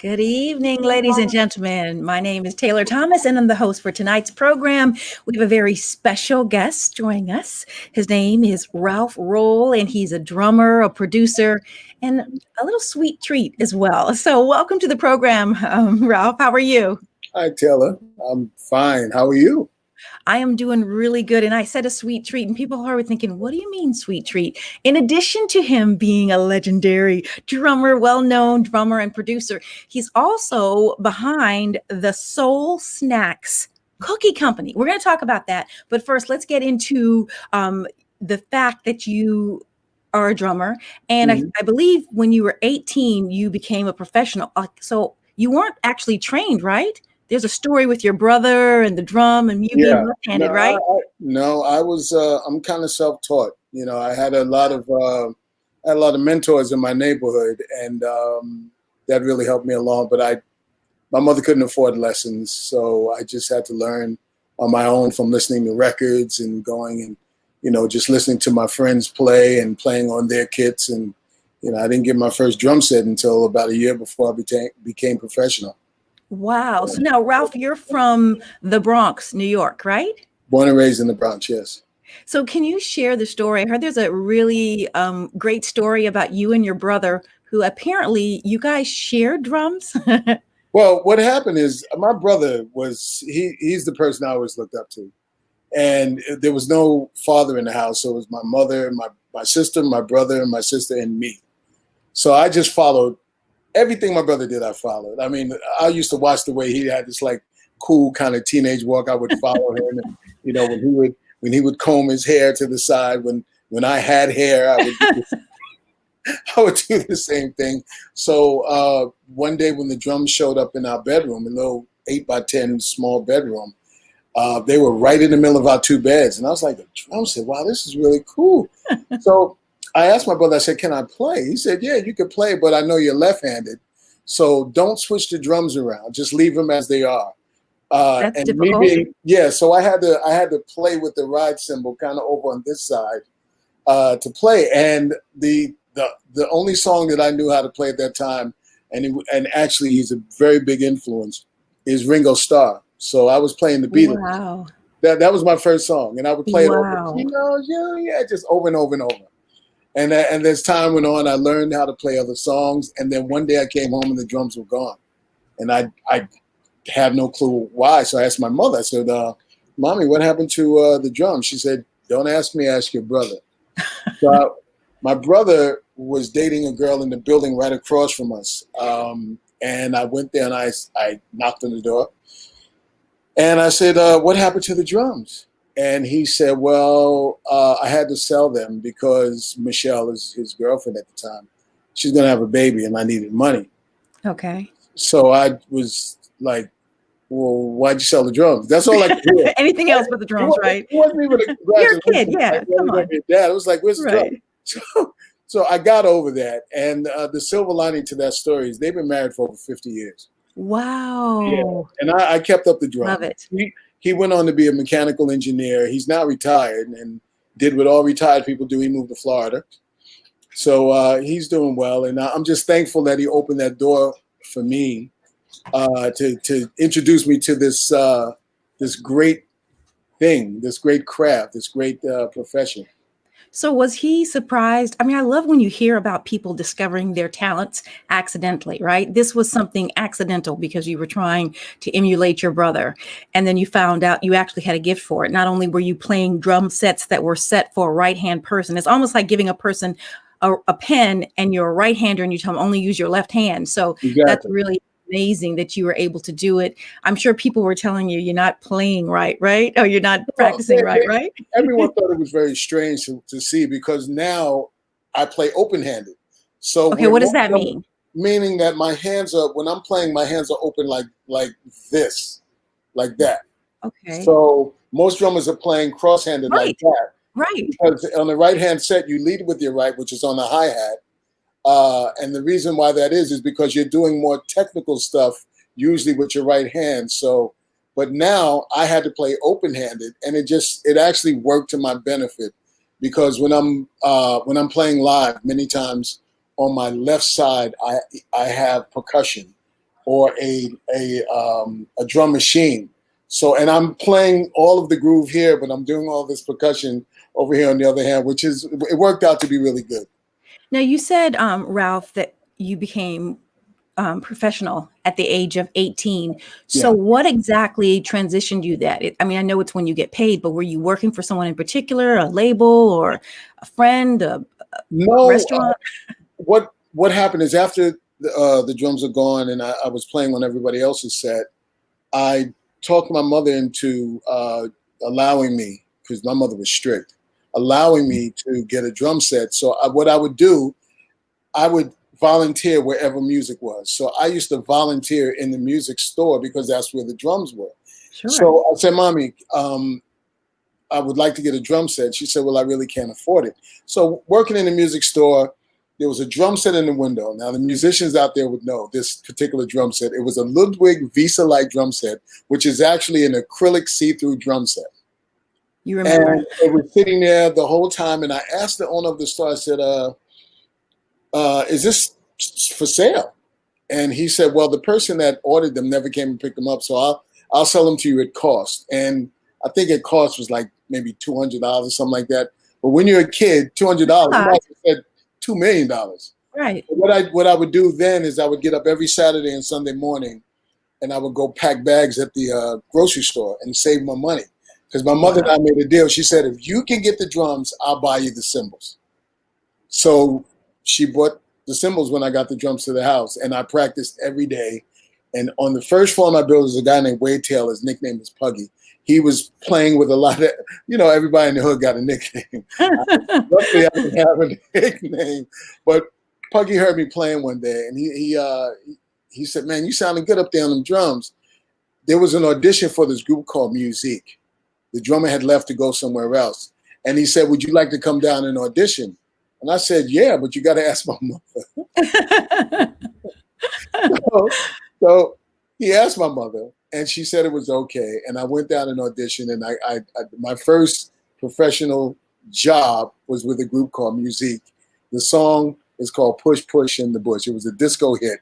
Good evening, ladies and gentlemen. My name is Taylor Thomas, and I'm the host for tonight's program. We have a very special guest joining us. His name is Ralph Rolle, and he's a drummer, a producer, and a little sweet treat as well. So welcome to the program, Ralph. How are you? Hi, Taylor. I'm fine. How are you? I am doing really good. And I said a sweet treat, and people are thinking, what do you mean sweet treat? In addition to him being a legendary drummer, well-known drummer and producer, he's also behind the Soul Snacks Cookie Company. We're going to talk about that. But first, let's get into the fact that you are a drummer. And I believe when you were 18, you became a professional. So you weren't actually trained, right? There's a story with your brother and the drum and you being left-handed, right? I was. I'm kind of self-taught. You know, I had a lot of mentors in my neighborhood, and that really helped me along. But my mother couldn't afford lessons, so I just had to learn on my own from listening to records and going and just listening to my friends play and playing on their kits. And I didn't get my first drum set until about a year before I became professional. Wow. So now, Ralph, you're from the Bronx, New York, right? Born and raised in the Bronx, yes. So can you share the story? I heard there's a really great story about you and your brother who apparently you guys shared drums. Well, what happened is my brother he's the person I always looked up to. And there was no father in the house. So it was my mother, my sister, my brother, my sister, and me. So I just followed everything my brother did. I followed. I mean, I used to watch the way he had this like cool kind of teenage walk. I would follow him, and when he would comb his hair to the side. When I had hair, I would do the same thing. So one day when the drums showed up in our bedroom, a little 8x10 small bedroom, they were right in the middle of our two beds, and I was like, the drums. Said, "Wow, this is really cool." So I asked my brother, I said, "Can I play?" He said, "Yeah, you could play, but I know you're left-handed, so don't switch the drums around. Just leave them as they are." That's and difficult. So I had to play with the ride cymbal kind of over on this side to play. And the only song that I knew how to play at that time, and actually he's a very big influence, is Ringo Starr. So I was playing the Beatles. Wow. That was my first song, and I would play it over, just over and over and over. And as time went on, I learned how to play other songs. And then one day I came home and the drums were gone. And I had no clue why. So I asked my mother, I said, "Mommy, what happened to the drums?" She said, "Don't ask me, ask your brother." So my brother was dating a girl in the building right across from us. And I went there and I knocked on the door. And I said, "What happened to the drums?" And he said, "Well, I had to sell them because Michelle is his girlfriend at the time. She's going to have a baby and I needed money." Okay. So I was like, "Well, why'd you sell the drums?" That's all I could hear. Anything else but the drums, right? It wasn't even a You're a kid, yeah. Come on. Dad. It was like, "Where's the drum?" So I got over that. And the silver lining to that story is they've been married for over 50 years. Wow. Yeah. And I kept up the drum. Love it. He went on to be a mechanical engineer. He's now retired and did what all retired people do. He moved to Florida. So he's doing well. And I'm just thankful that he opened that door for me to introduce me to this great thing, this great craft, this great profession. So was he surprised? I mean, I love when you hear about people discovering their talents accidentally, right? This was something accidental because you were trying to emulate your brother. And then you found out you actually had a gift for it. Not only were you playing drum sets that were set for a right-hand person, it's almost like giving a person a pen and you're a right-hander and you tell them only use your left hand. So Exactly. That's really amazing that you were able to do it. I'm sure people were telling you you're not playing right? Or you're not practicing right? Everyone thought it was very strange to see because now I play open-handed. So okay, what does that mean? Meaning that my hands are, when I'm playing, my hands are open like this, like that. Okay. So most drummers are playing cross-handed like that. Right. Because on the right-hand set, you lead with your right, which is on the hi-hat. And the reason why that is because you're doing more technical stuff, usually with your right hand. So, but now I had to play open-handed, and it actually worked to my benefit because when I'm playing live, many times on my left side, I have percussion, or a drum machine. So, and I'm playing all of the groove here, but I'm doing all this percussion over here on the other hand, which is, it worked out to be really good. Now, you said, Ralph, that you became professional at the age of 18. So Yeah. what exactly transitioned you that? I mean, I know it's when you get paid, but were you working for someone in particular, a label or a friend, a No, restaurant? what happened is after the drums are gone and I was playing on everybody else's set, I talked my mother into allowing me, because my mother was strict, allowing me to get a drum set. So what I would do, I would volunteer wherever music was. So I used to volunteer in the music store because that's where the drums were. Sure. So I said, Mommy, I would like to get a drum set. She said, well, I really can't afford it. So working in the music store, there was a drum set in the window. Now the musicians out there would know this particular drum set. It was a Ludwig Visa-like drum set, which is actually an acrylic see-through drum set. You remember? And it was sitting there the whole time. And I asked the owner of the store, I said, is this for sale? And he said, well, the person that ordered them never came and picked them up. So I'll sell them to you at cost. And I think at cost was like maybe $200 or something like that. But when you're a kid, $200, you might have said $2 million. Right. What I would do then is I would get up every Saturday and Sunday morning and I would go pack bags at the grocery store and save my money. Because my mother and I made a deal. She said, if you can get the drums, I'll buy you the cymbals. So she bought the cymbals when I got the drums to the house, and I practiced every day. And on the first floor of my building was a guy named Wade Taylor. His nickname was Puggy. He was playing with a lot of, everybody in the hood got a nickname. Luckily, I didn't have a nickname. But Puggy heard me playing one day, and he said, man, you sounding good up there on them drums. There was an audition for this group called Musique. The drummer had left to go somewhere else. And he said, would you like to come down and audition? And I said, yeah, but you got to ask my mother. so he asked my mother, and she said it was okay. And I went down and auditioned, and I my first professional job was with a group called Musique. The song is called Push, Push in the Bush. It was a disco hit.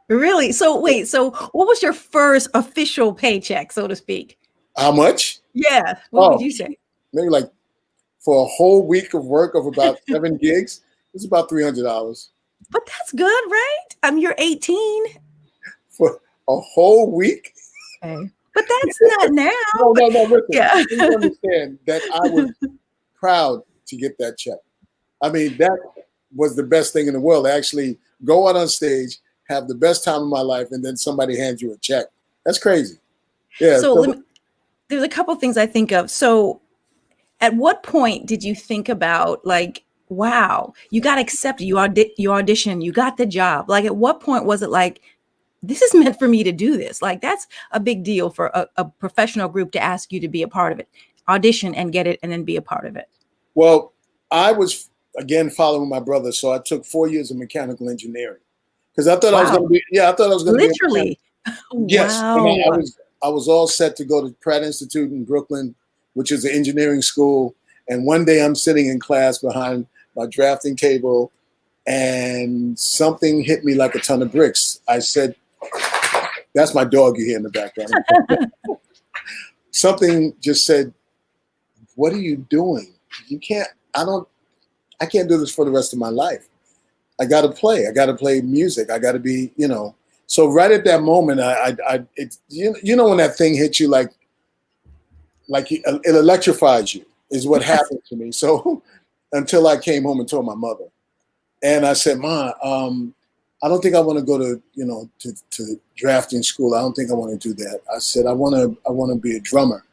Really? So wait, so what was your first official paycheck, so to speak? How much? Yeah. What would you say? Maybe like for a whole week of work of about 7 gigs, it's about $300. But that's good, right? I mean, you're 18. For a whole week? Okay. But that's not now. No, listen. Yeah. You understand that I was proud to get that check. I mean, that was the best thing in the world. To actually go out on stage, have the best time of my life, and then somebody hands you a check. That's crazy. Yeah. So there's a couple things I think of. So at what point did you think about, like, wow, you got accepted, you auditioned, you got the job? Like, at what point was it like, this is meant for me to do this? Like, that's a big deal for a professional group to ask you to be a part of it, audition and get it, and then be a part of it. Well, I was, again, following my brother. So I took 4 years of mechanical engineering because I thought I was going to be, I thought I was going to be. Literally. Yes. Wow. I was all set to go to Pratt Institute in Brooklyn, which is an engineering school. And one day I'm sitting in class behind my drafting table and something hit me like a ton of bricks. I said, that's my dog you hear in the background. Something just said, what are you doing? I can't do this for the rest of my life. I got to play. I got to play music. I got to be, So right at that moment, when that thing hits you like it electrifies you is what happened to me. So until I came home and told my mother, and I said, Ma, I don't think I want to go to drafting school. I don't think I want to do that. I said, I want to be a drummer.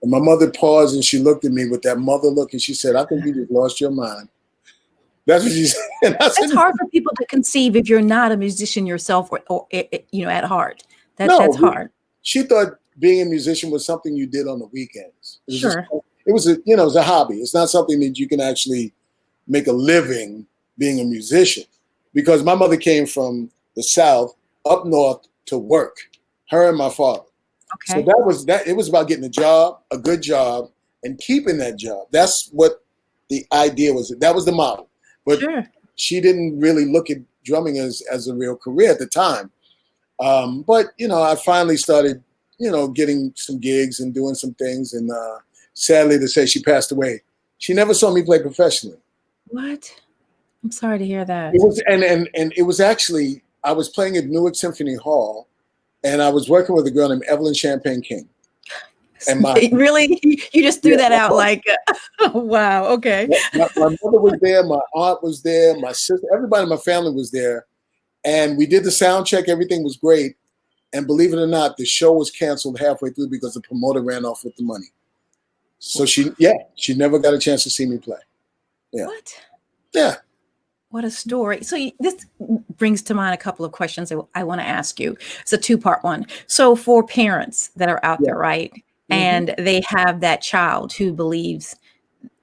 And my mother paused and she looked at me with that mother look and she said, I think you just lost your mind. That's what she said. It's hard for people to conceive if you're not a musician yourself or at heart. That's hard. She thought being a musician was something you did on the weekends. It was a hobby. It's not something that you can actually make a living being a musician, because my mother came from the South up north to work, her and my father. Okay. So that was that. It was about getting a good job, and keeping that job. That's what the idea was. That was the model. But she didn't really look at drumming as a real career at the time. But I finally started, getting some gigs and doing some things. And sadly to say, she passed away. She never saw me play professionally. What? I'm sorry to hear that. It was, and it was actually, I was playing at Newark Symphony Hall, and I was working with a girl named Evelyn Champagne King. And really, you just threw that out like, wow, okay. My mother was there, my aunt was there, my sister, everybody in my family was there, and we did the sound check. Everything was great, and believe it or not, the show was canceled halfway through because the promoter ran off with the money. So she never got a chance to see me play. Yeah. What? Yeah. What a story. So this brings to mind a couple of questions that I want to ask you. It's a two-part one. So for parents that are out there, right? And they have that child who believes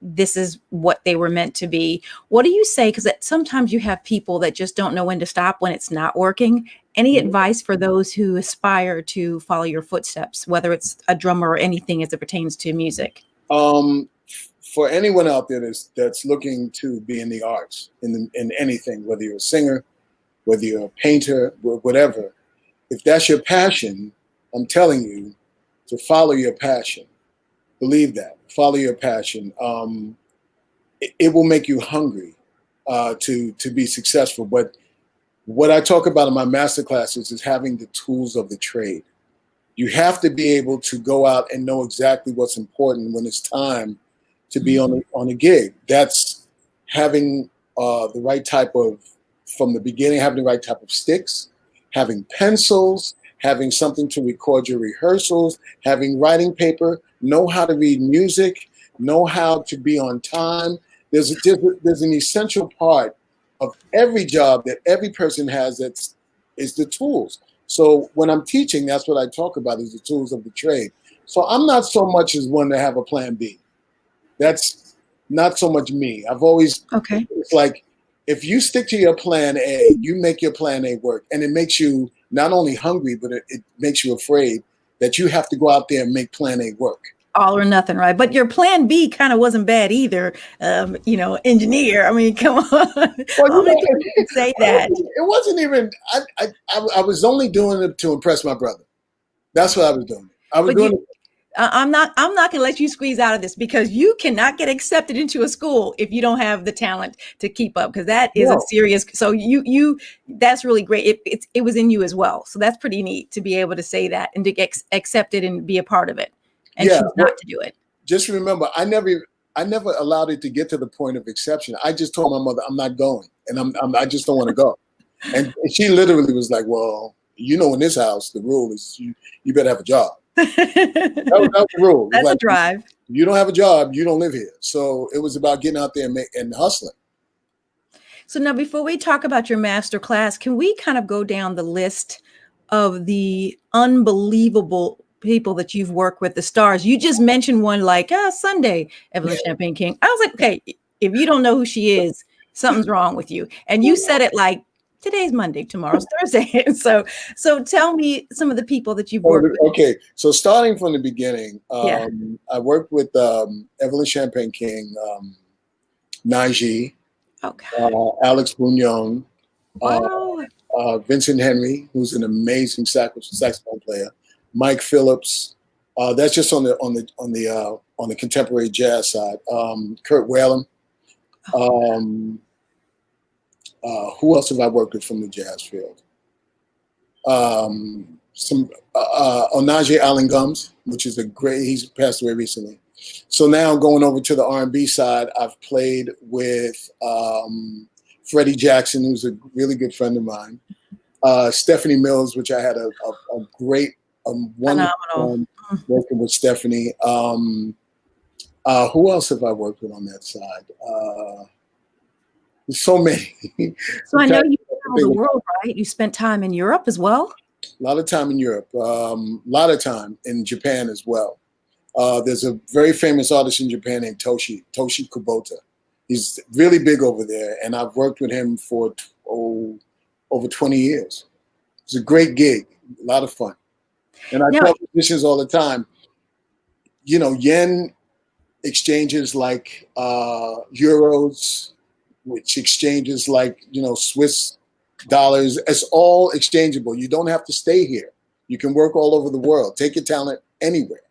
this is what they were meant to be. What do you say? Because sometimes you have people that just don't know when to stop when it's not working. Any advice for those who aspire to follow your footsteps, whether it's a drummer or anything as it pertains to music? For anyone out there that's looking to be in the arts, in anything, whether you're a singer, whether you're a painter, whatever, if that's your passion, I'm telling you to follow your passion. Believe that. Follow your passion. It will make you hungry to be successful. But what I talk about in my master classes is having the tools of the trade. You have to be able to go out and know exactly what's important when it's time to be on a gig. That's having the right type of, from the beginning, having the right type of sticks, having pencils, having something to record your rehearsals, having writing paper, know how to read music, know how to be on time. There's an essential part of every job that every person has is the tools. So when I'm teaching, that's what I talk about, is the tools of the trade. So I'm not so much as one to have a plan B. That's not so much me. I've always, it's like, if you stick to your plan A, you make your plan A work. And it makes you not only hungry, but it makes you afraid that you have to go out there and make plan A work. All or nothing, right? But your plan B kind of wasn't bad either. Engineer. I mean, come on. Well, say that. It wasn't even, I was only doing it to impress my brother. That's what I was doing. I was doing it. I'm not going to let you squeeze out of this, because you cannot get accepted into a school if you don't have the talent to keep up, because that is a serious. So that's really great. It was in you as well. So that's pretty neat to be able to say that and to get accepted and be a part of it, and choose not to do it. Just remember, I never allowed it to get to the point of exception. I just told my mother, I'm not going, and I just don't want to go. And she literally was like, well, in this house, the rule is you better have a job. That was the rule. That's like, a drive. You don't have a job, you don't live here. So it was about getting out there and hustling. So now, before we talk about your master class, can we kind of go down the list of the unbelievable people that you've worked with, the stars? You just mentioned one, like Sunday, Evelyn Champagne King. I was like, okay, if you don't know who she is, something's wrong with you. And you said it like, today's Monday, tomorrow's Thursday. So tell me some of the people that you've worked with. Okay, so starting from the beginning, I worked with Evelyn Champagne King, Naji, Alex Bugnon, Vincent Henry, who's an amazing saxophone player, Mike Phillips. That's just on the contemporary jazz side. Kurt Whalen. Who else have I worked with from the jazz field? Onaje Allen Gums, which is he's passed away recently. So now going over to the R&B side, I've played with Freddie Jackson, who's a really good friend of mine. Stephanie Mills, which I had a great, wonderful time working with Stephanie. Who else have I worked with on that side? So many. So I know you traveled the world, right? You spent time in Europe as well? A lot of time in Europe. A lot of time in Japan as well. There's a very famous artist in Japan named Toshi Kubota. He's really big over there, and I've worked with him for over 20 years. It's a great gig, a lot of fun. And I tell musicians all the time, yen exchanges like euros, which exchanges like, Swiss dollars. It's all exchangeable. You don't have to stay here. You can work all over the world. Take your talent anywhere.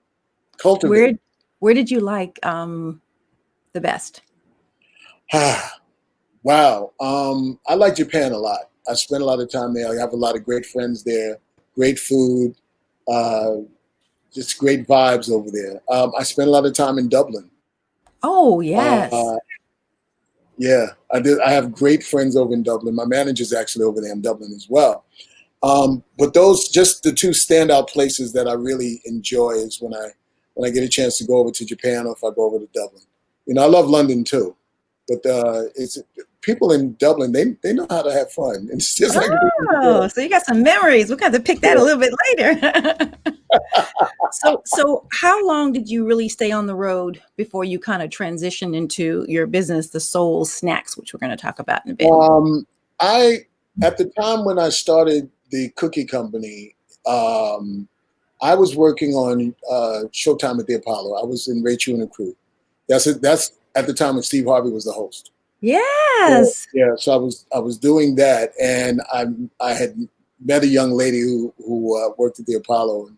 Cultivate. Where did you like the best? Wow. I like Japan a lot. I spent a lot of time there. I have a lot of great friends there. Great food. Just great vibes over there. I spent a lot of time in Dublin. Oh, yes. Yeah, I did. I have great friends over in Dublin. My manager's actually over there in Dublin as well. But those just the two standout places that I really enjoy is when I get a chance to go over to Japan or if I go over to Dublin. You know, I love London too, but it's people in Dublin. They know how to have fun. It's just like so you got some memories. We'll have to pick that a little bit later. So how long did you really stay on the road before you kind of transitioned into your business, the Soul Snacks, which we're going to talk about in a bit? At the time when I started the cookie company, I was working on Showtime at the Apollo. I was in Ray Chu and the Crew. That's at the time when Steve Harvey was the host. Yes. So I was doing that, and I had met a young lady who worked at the Apollo,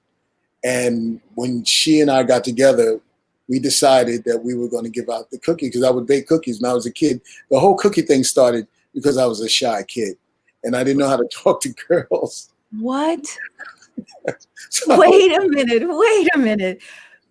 and when she and I got together, we decided that we were going to give out the cookie because I would bake cookies when I was a kid. The whole cookie thing started because I was a shy kid, and I didn't know how to talk to girls. What? Wait a minute.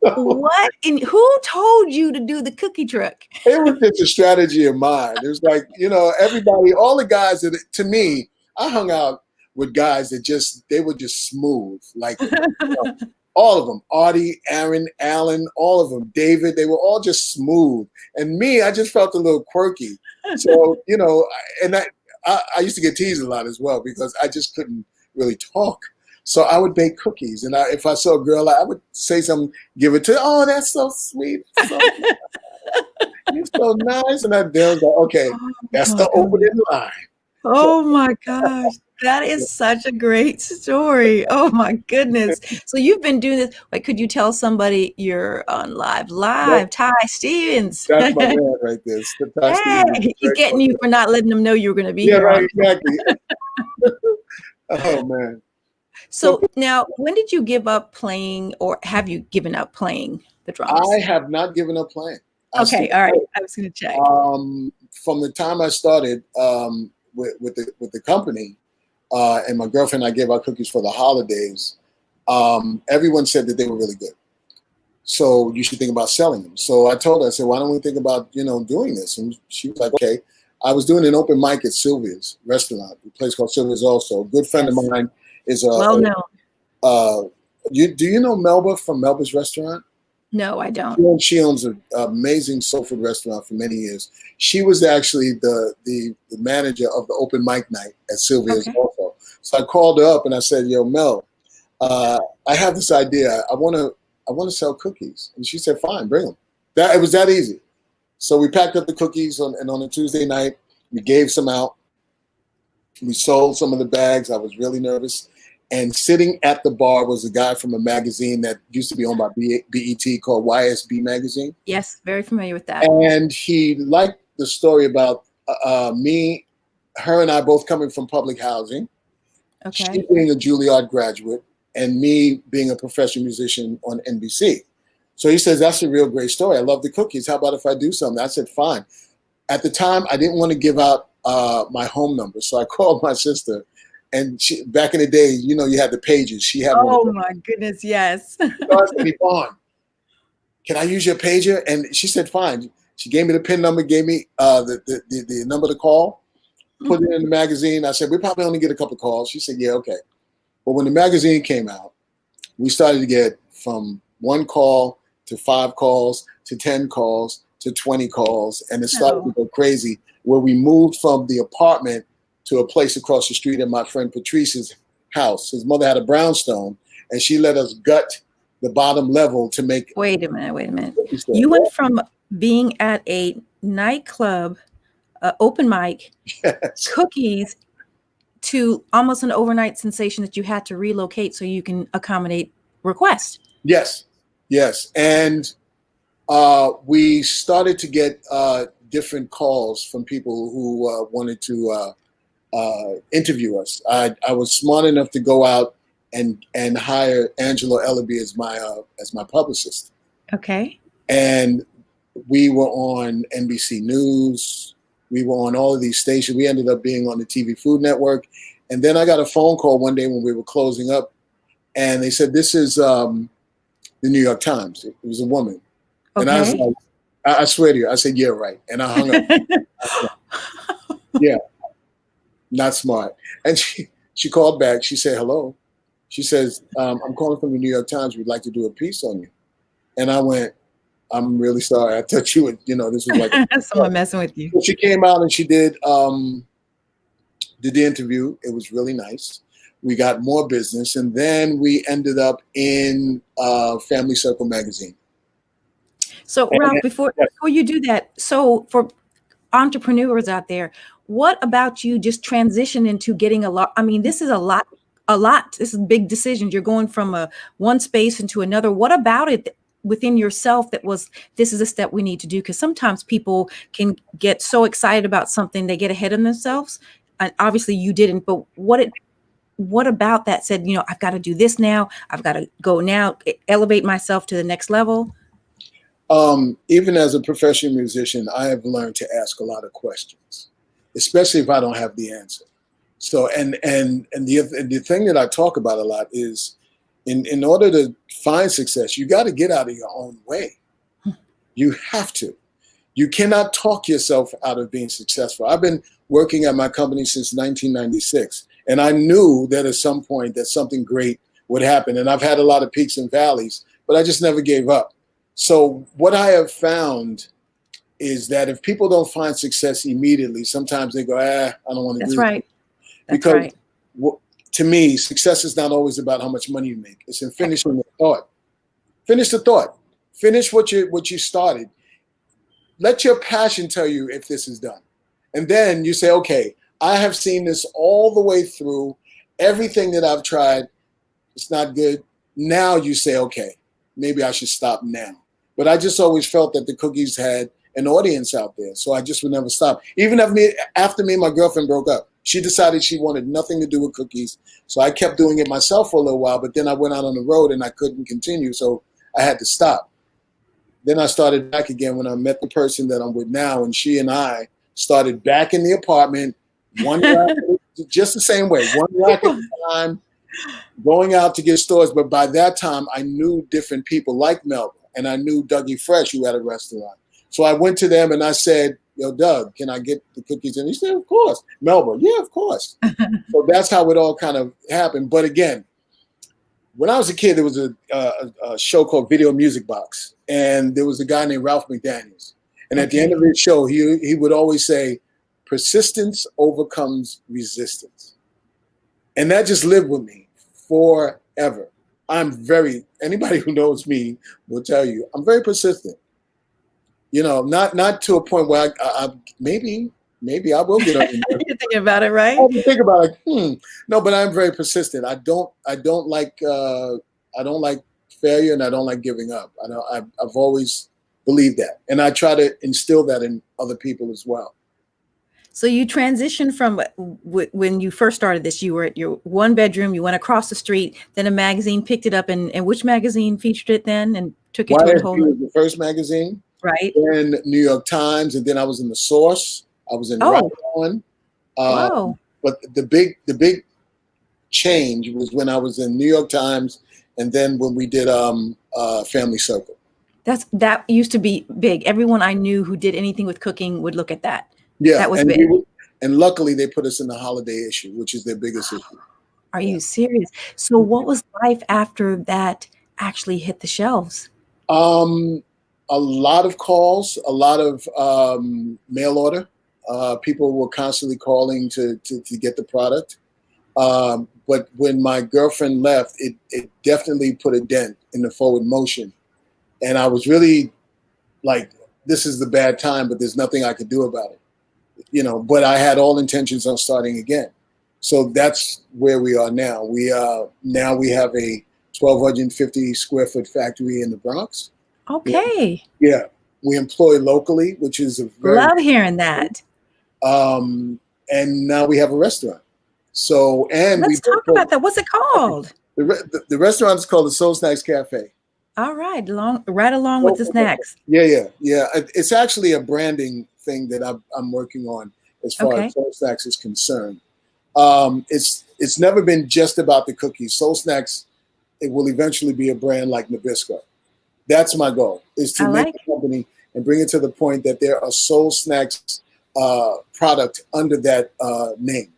What? And who told you to do the cookie truck? It was just a strategy of mine. It was like, you know, everybody, all the guys that, to me, I hung out with guys that they were just smooth. Like, you know, all of them, Artie, Aaron, Alan, all of them, David, they were all just smooth. And me, I just felt a little quirky. So, you know, and I used to get teased a lot as well because I just couldn't really talk. So I would bake cookies, and if I saw a girl, I would say something, give it to her. Oh, that's so sweet. You're so nice. And I was like, okay, that's the opening line. Oh my gosh. That is such a great story. Oh my goodness. So you've been doing this. Like, could you tell somebody you're on live? Ty Stevens. That's my man right there. Hey, he's getting you for not letting them know you were going to be here. Right, exactly. Oh man. So now, when did you give up playing, or have you given up playing the drums? I have not given up playing. Okay, all right. I was going to check. From the time I started with the company, and my girlfriend and I gave out cookies for the holidays, everyone said that they were really good. So you should think about selling them. So I told her, I said, why don't we think about, you know, doing this? And she was like, okay. I was doing an open mic at Sylvia's restaurant, a place called Sylvia's also. A good friend of mine is well known. Do you know Melba from Melba's Restaurant? No, I don't. She owns an amazing soul food restaurant for many years. She was actually the manager of the open mic night at Sylvia's also. So I called her up and I said, "Yo, Mel, I have this idea. I want to sell cookies." And she said, "Fine, bring them." It was that easy. So we packed up the cookies and on a Tuesday night, we gave some out. We sold some of the bags. I was really nervous. And sitting at the bar was a guy from a magazine that used to be owned by BET called YSB Magazine. Yes, very familiar with that. And he liked the story about me, her and I both coming from public housing. Okay. She being a Juilliard graduate and me being a professional musician on N.B.C. So he says, that's a real great story. I love the cookies. How about if I do something? I said, fine. At the time, I didn't want to give out my home number. So I called my sister. And she, back in the day, you know, you had the pages. She had one. Oh my goodness, yes. She asked me, Vaughn, can I use your pager? And she said, fine. She gave me the PIN number, gave me the number to call, put it in the magazine. I said, we probably only get a couple of calls. She said, yeah, okay. But when the magazine came out, we started to get from 1 call to 5 calls to 10 calls to 20 calls. And it started to go crazy where we moved from the apartment to a place across the street at my friend Patrice's house. His mother had a brownstone, and she let us gut the bottom level to make. Wait a minute. You went from being at a nightclub, open mic, cookies, to almost an overnight sensation that you had to relocate so you can accommodate requests. Yes. And we started to get different calls from people who wanted to interview us. I was smart enough to go out and hire Angelo Ellaby as my publicist. Okay. And we were on NBC News. We were on all of these stations. We ended up being on the TV Food Network. And then I got a phone call one day when we were closing up, and they said, "This is the New York Times." It was a woman. Okay. And I was like, I swear to you, I said, "Yeah, right." And I hung up. Yeah, not smart. And she called back. She said, "Hello." She says, "I'm calling from the New York Times. We'd like to do a piece on you." And I went, "I'm really sorry. I thought you would, this was like someone messing with you." So she came out and she did the interview. It was really nice. We got more business, and then we ended up in Family Circle magazine. So, Ralph, before you do that, so for entrepreneurs out there, what about you just transition into getting a lot? I mean, this is a lot. This is big decisions. You're going from one space into another. What about it within yourself that was, this is a step we need to do? Because sometimes people can get so excited about something, they get ahead of themselves. And obviously you didn't, but what about that said, I've got to do this now. I've got to go now, elevate myself to the next level. Even as a professional musician, I have learned to ask a lot of questions, especially if I don't have the answer. So, and the thing that I talk about a lot is in order to find success, you got to get out of your own way. You have to. You cannot talk yourself out of being successful. I've been working at my company since 1996, and I knew that at some point that something great would happen. And I've had a lot of peaks and valleys, but I just never gave up. So what I have found is that if people don't find success immediately, sometimes they go, I don't want to do it. That's right. Because to me, success is not always about how much money you make. It's in finishing the thought. Finish the thought. Finish what you started. Let your passion tell you if this is done. And then you say, okay, I have seen this all the way through. Everything that I've tried, it's not good. Now you say, okay, maybe I should stop now. But I just always felt that the cookies had an audience out there. So I just would never stop. Even after me and my girlfriend broke up, she decided she wanted nothing to do with cookies. So I kept doing it myself for a little while, but then I went out on the road and I couldn't continue. So I had to stop. Then I started back again when I met the person that I'm with now, and she and I started back in the apartment, one rack, just the same way, one rack at a time, going out to get stores. But by that time, I knew different people like Melba, and I knew Dougie Fresh, who had a restaurant. So I went to them and I said, yo, Doug, can I get the cookies? And he said, of course. Melba, yeah, of course. So that's how it all kind of happened. But again, when I was a kid, there was a show called Video Music Box. And there was a guy named Ralph McDaniels. And at the end of the show, he would always say, persistence overcomes resistance. And that just lived with me forever. Anybody who knows me will tell you, I'm very persistent. Not to a point where I maybe I will get up. You're thinking about it, right? I think about no, but I'm very persistent. I don't like failure, and I don't like giving up. I've always believed that, and I try to instill that in other people as well. So you transitioned from when you first started this, you were at your one bedroom, you went across the street, then a magazine picked it up, and which magazine featured it then and took it to a whole YFP was the first magazine. Right. Then New York Times, and then I was in The Source. I was in Rock One. Wow. But the big change was when I was in New York Times, and then when we did Family Circle. That used to be big. Everyone I knew who did anything with cooking would look at that. Yeah, that was big. And luckily they put us in the holiday issue, which is their biggest issue. Are you serious? So what was life after that actually hit the shelves? A lot of calls, a lot of mail order. People were constantly calling to get the product. But when my girlfriend left, it definitely put a dent in the forward motion. And I was really like, this is the bad time, but there's nothing I could do about it. But I had all intentions on starting again. So that's where we are now. We have a 1,250 square foot factory in the Bronx. Okay. Yeah. We employ locally, which is a very love hearing that. and now we have a restaurant. So, and Let's talk about that. What's it called? The restaurant is called the Soul Snacks Cafe. All right, right along with the snacks. Yeah. It's actually a branding thing that I'm working on as far as Soul Snacks is concerned. It's never been just about the cookies. Soul Snacks, it will eventually be a brand like Nabisco. That's my goal, is to make a company and bring it to the point that there are Soul Snacks product under that name.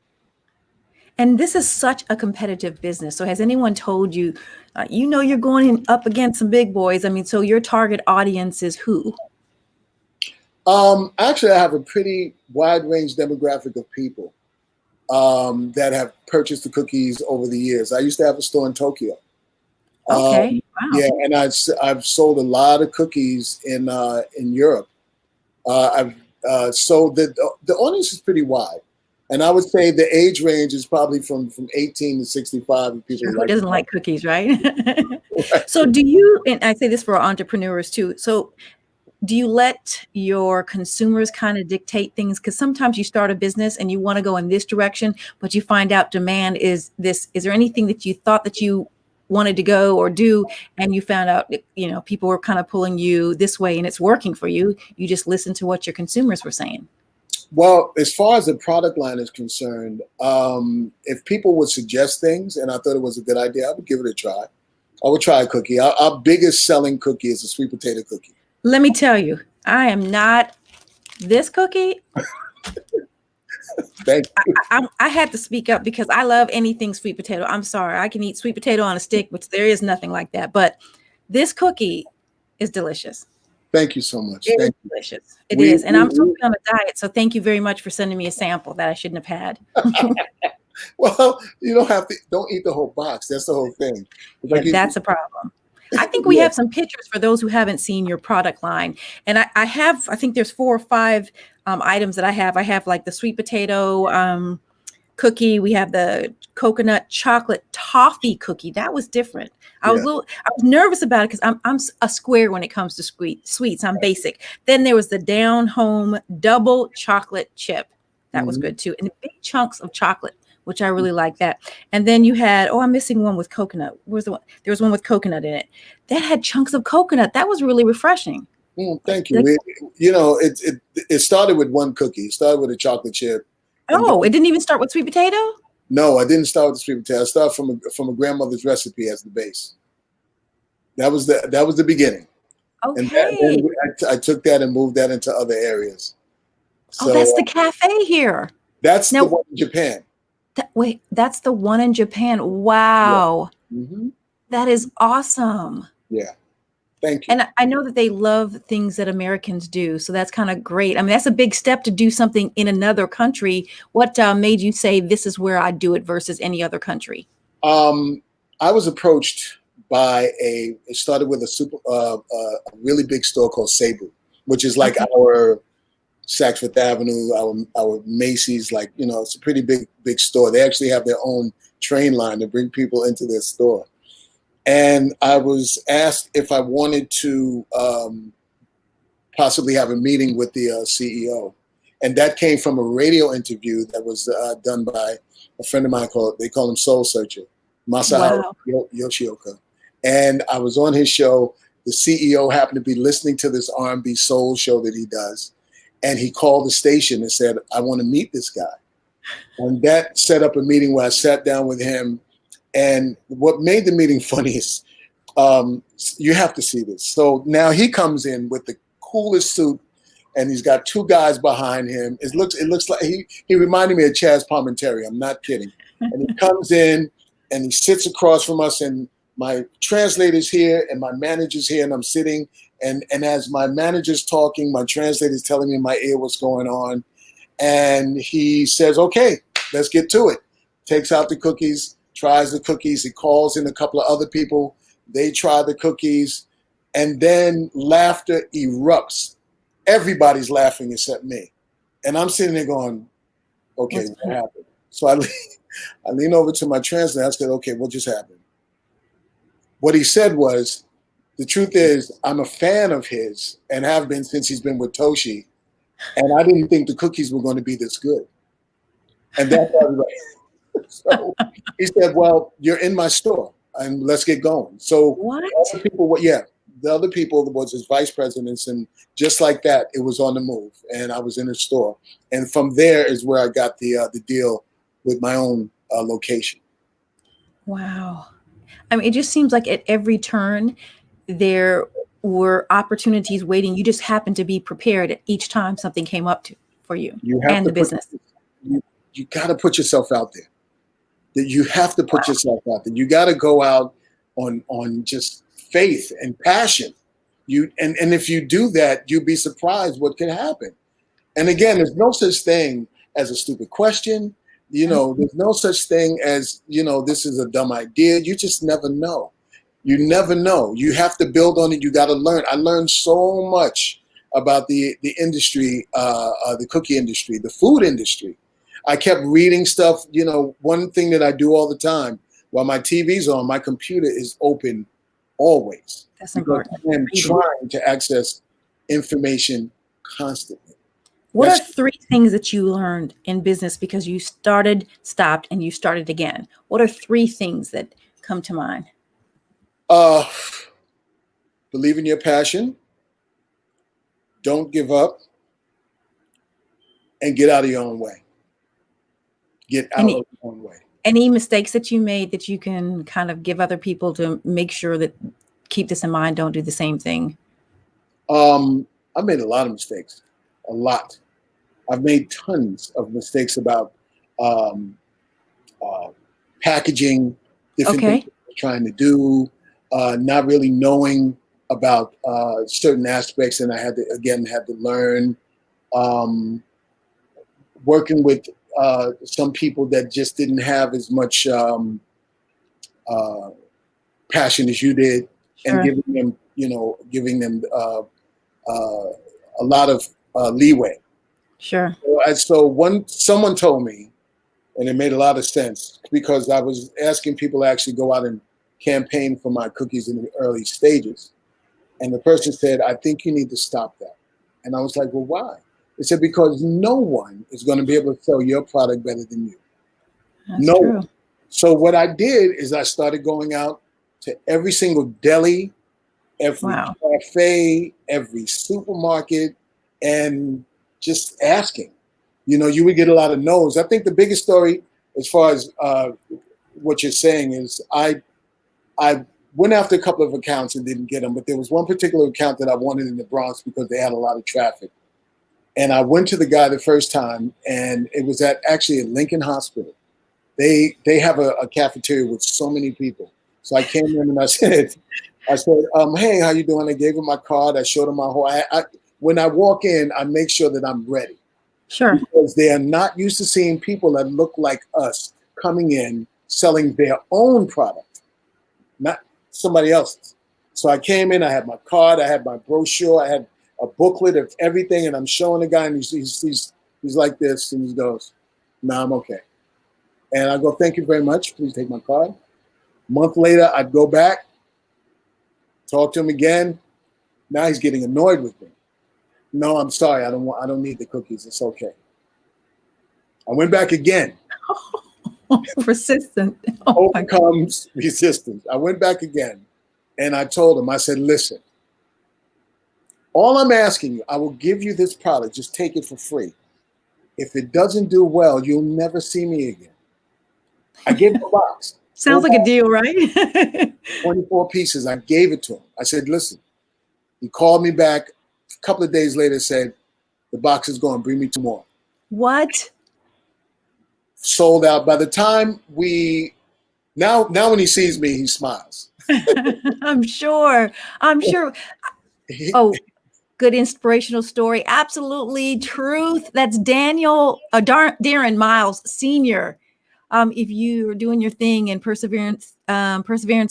And this is such a competitive business. So has anyone told you, you're going up against some big boys? I mean, so your target audience is who? Actually, I have a pretty wide range demographic of people that have purchased the cookies over the years. I used to have a store in Tokyo. Okay. Wow. Yeah, and I've sold a lot of cookies in Europe. I've sold the audience is pretty wide. And I would say the age range is probably from 18 to 65. People who doesn't like cookies, right? So do you, and I say this for entrepreneurs too, so do you let your consumers kind of dictate things? Because sometimes you start a business and you want to go in this direction, but you find out demand is this. Is there anything that you thought that you wanted to go or do, and you found out, people were kind of pulling you this way and it's working for you? You just listened to what your consumers were saying. Well, as far as the product line is concerned, if people would suggest things and I thought it was a good idea, I would give it a try. I would try a cookie. Our biggest selling cookie is a sweet potato cookie. Let me tell you, I am not this cookie. Thank you. I had to speak up because I love anything sweet potato. I'm sorry. I can eat sweet potato on a stick, which there is nothing like that. But this cookie is delicious. Thank you so much. It is delicious. It is. And I'm totally on a diet. So thank you very much for sending me a sample that I shouldn't have had. Well, you don't eat the whole box. That's the whole thing. That's a problem. I think we have some pictures for those who haven't seen your product line. And I think there's 4 or 5 items that I have. I have like the sweet potato cookie. We have the coconut chocolate toffee cookie. That was different. I was nervous about it because I'm a square when it comes to sweets. I'm basic. Then there was the down home double chocolate chip. That was good too. And the big chunks of chocolate, which I really like that. And then you had, I'm missing one with coconut. Where's the one? There was one with coconut in it. That had chunks of coconut. That was really refreshing. Thank you. It started with one cookie. It started with a chocolate chip. Oh, it didn't even start with sweet potato? No, I didn't start with the sweet potato. I started from a grandmother's recipe as the base. That was the beginning. Okay. And then I took that and moved that into other areas. So, that's the cafe here. That's the one in Japan. That's the one in Japan. Wow. Yeah. Mm-hmm. That is awesome. Yeah. Thank you. And I know that they love things that Americans do. So that's kind of great. I mean, that's a big step to do something in another country. What made you say this is where I do it versus any other country? I was approached by it started with a really big store called Seibu, which is like our Saks Fifth Avenue, our Macy's, it's a pretty big store. They actually have their own train line to bring people into their store. And I was asked if I wanted to possibly have a meeting with the CEO. And that came from a radio interview that was done by a friend of mine they call him Soul Searcher, Masaharu Yoshioka. And I was on his show. The CEO happened to be listening to this R&B soul show that he does. And he called the station and said, I want to meet this guy. And that set up a meeting where I sat down with him. And what made the meeting funny is you have to see this. So now he comes in with the coolest suit, and he's got 2 guys behind him. It looks like he reminded me of Chaz Palminteri. I'm not kidding. And he comes in and he sits across from us, and my translator's here and my manager's here, and I'm sitting. And as my manager's talking, my translator's telling me in my ear what's going on. And he says, okay, let's get to it. Takes out the cookies, tries the cookies. He calls in a couple of other people. They try the cookies. And then laughter erupts. Everybody's laughing except me. And I'm sitting there going, okay, what happened? So I lean over to my translator. I said, okay, what just happened? What he said was, the truth is, I'm a fan of his and have been since he's been with Toshi. And I didn't think the cookies were going to be this good. And that's how so he said, well, you're in my store and let's get going. So What? other people, the other people was his vice presidents, and just like that, it was on the move. And I was in his store. And from there is where I got the deal with my own location. Wow. I mean, it just seems like at every turn there were opportunities waiting. You just happened to be prepared at each time something came up for you You have and to the business. you got to put yourself out there. That you have to put yourself out there. You got to go out on just faith and passion. And if you do that, you'd be surprised what can happen. And again, there's no such thing as a stupid question. There's no such thing as, this is a dumb idea. You just never know. You never know. You have to build on it. You got to learn. I learned so much about the industry, the cookie industry, the food industry. I kept reading stuff. One thing that I do all the time while my TV's on, my computer is open always. That's important. I am trying to access information constantly. What are 3 things that you learned in business because you started, stopped, and you started again? What are 3 things that come to mind? Believe in your passion. Don't give up. And get out of your own way. Get out of your own way. Any mistakes that you made that you can kind of give other people to make sure that keep this in mind, don't do the same thing? I made a lot of mistakes. A lot. I've made tons of mistakes about packaging, different things I'm trying to do, not really knowing about certain aspects, and I had to learn. Working with some people that just didn't have as much passion as you did, and giving them a lot of leeway. Sure. So someone told me, and it made a lot of sense, because I was asking people to actually go out and campaign for my cookies in the early stages. And the person said, I think you need to stop that. And I was like, well, why? They said, because no one is going to be able to sell your product better than you. That's true. One. So what I did is I started going out to every single deli, every cafe, every supermarket, and just asking. You would get a lot of no's. I think the biggest story, as far as what you're saying, is I went after a couple of accounts and didn't get them, but there was one particular account that I wanted in the Bronx because they had a lot of traffic. And I went to the guy the first time, and it was actually at Lincoln Hospital. They have a cafeteria with so many people. So I came in and I said, hey, how you doing? I gave him my card. I showed him my whole. When I walk in, I make sure that I'm ready. Sure. Because they are not used to seeing people that look like us coming in selling their own product, not somebody else's. So I came in. I had my card. I had my brochure. I had a booklet of everything, and I'm showing the guy, and he's like this, and he goes, "No, I'm okay." And I go, "Thank you very much. Please take my card." A month later, I'd go back, talk to him again. Now he's getting annoyed with me. No, I'm sorry. I don't need the cookies. It's okay. I went back again. Persistent. Overcomes resistance. I went back again, and I told him, I said, listen, all I'm asking you, I will give you this product. Just take it for free. If it doesn't do well, you'll never see me again. I gave him a box. Sounds like a deal, right? 24 pieces. I gave it to him. I said, listen. He called me back a couple of days later, said, the box is gone. Bring me 2 more. What? Sold out. By the time now when he sees me, he smiles. I'm sure. Oh, good inspirational story. Absolutely truth. That's Darren Miles Sr. If you're doing your thing and perseverance,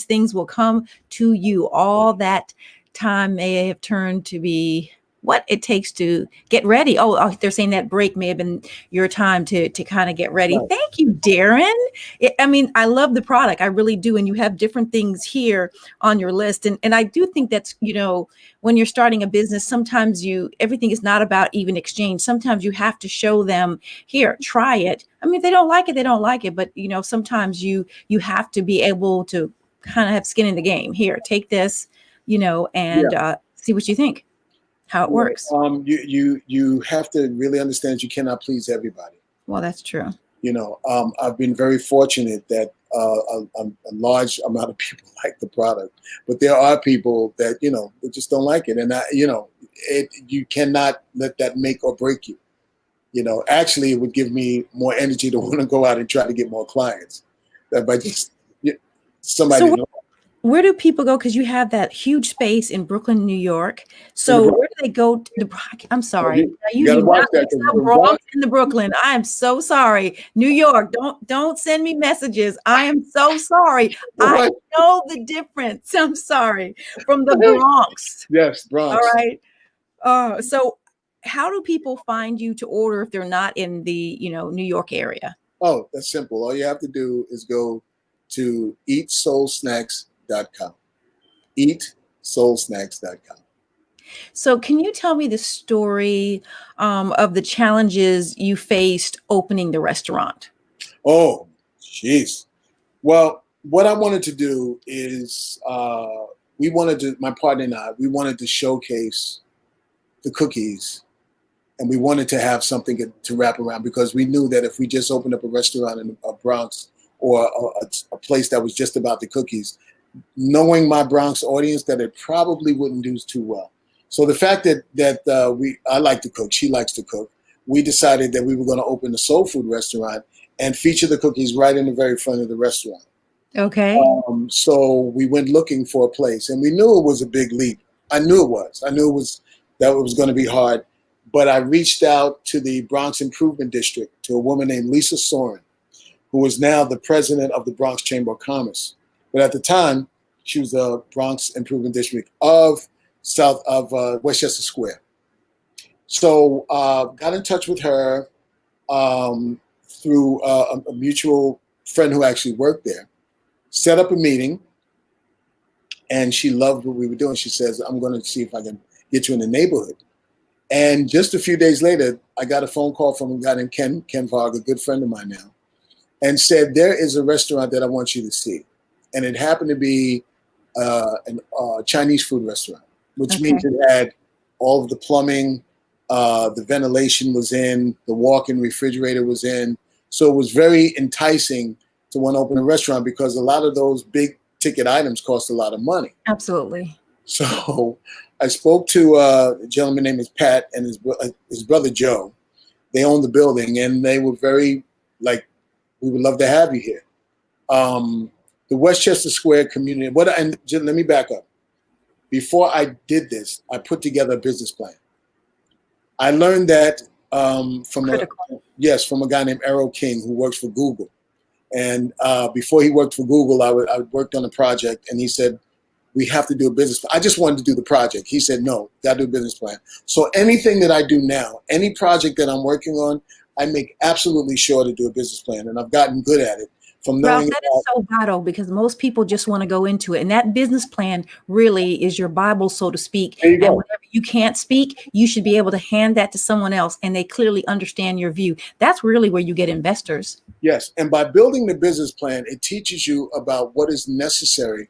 things will come to you. All that time may have turned to be what it takes to get ready. Oh, they're saying that break may have been your time to kind of get ready. Right. Thank you, Darren. I mean, I love the product. I really do. And you have different things here on your list. And I do think that's, when you're starting a business, sometimes everything is not about even exchange. Sometimes you have to show them, here, try it. I mean, if they don't like it, they don't like it. But, sometimes you have to be able to kind of have skin in the game. Here, take this, and see what you think. How it works. You have to really understand you cannot please everybody. Well, that's true. I've been very fortunate that a large amount of people like the product, but there are people that that just don't like it, and you cannot let that make or break you. Actually, it would give me more energy to want to go out and try to get more clients. That by just somebody. So where do people go? Because you have that huge space in Brooklyn, New York. So where do they go? I'm sorry. You gotta watch that. Bronx in the Brooklyn. I am so sorry. New York. Don't send me messages. I am so sorry. I know the difference. I'm sorry. From the Bronx. Yes, Bronx. All right. So how do people find you to order if they're not in the New York area? Oh, that's simple. All you have to do is go to eatsoulsnacks.com. eatsoulsnacks.com. So can you tell me the story of the challenges you faced opening the restaurant? Oh, jeez. Well, what I wanted to do is my partner and I, we wanted to showcase the cookies, and we wanted to have something to wrap around, because we knew that if we just opened up a restaurant in a Bronx or a place that was just about the cookies, knowing my Bronx audience, that it probably wouldn't do too well. So the fact that I like to cook, she likes to cook, we decided that we were going to open a soul food restaurant and feature the cookies right in the very front of the restaurant. Okay. So we went looking for a place, and we knew it was a big leap. I knew it was that it was going to be hard, but I reached out to the Bronx Improvement District, to a woman named Lisa Soren, who is now the president of the Bronx Chamber of Commerce. But at the time, she was the Bronx Improvement District of Westchester Square. So got in touch with her through a mutual friend who actually worked there, set up a meeting, and she loved what we were doing. She says, I'm going to see if I can get you in the neighborhood. And just a few days later, I got a phone call from a guy named Ken Varg, a good friend of mine now, and said, there is a restaurant that I want you to see. And it happened to be a Chinese food restaurant, which means it had all of the plumbing, the ventilation was in, the walk-in refrigerator was in. So it was very enticing to want to open a restaurant, because a lot of those big ticket items cost a lot of money. Absolutely. So I spoke to a gentleman named Pat and his brother Joe. They own the building, and they were very we would love to have you here. The Westchester Square community. Let me back up. Before I did this, I put together a business plan. I learned that from a guy named Errol King, who works for Google. And before he worked for Google, I worked on a project, and he said, we have to do a business plan. I just wanted to do the project. He said, no, got to do a business plan. So anything that I do now, any project that I'm working on, I make absolutely sure to do a business plan. And I've gotten good at it. Ralph, that is so vital, because most people just want to go into it. And that business plan really is your Bible, so to speak. And whenever you can't speak, you should be able to hand that to someone else, and they clearly understand your view. That's really where you get investors. Yes. And by building the business plan, it teaches you about what is necessary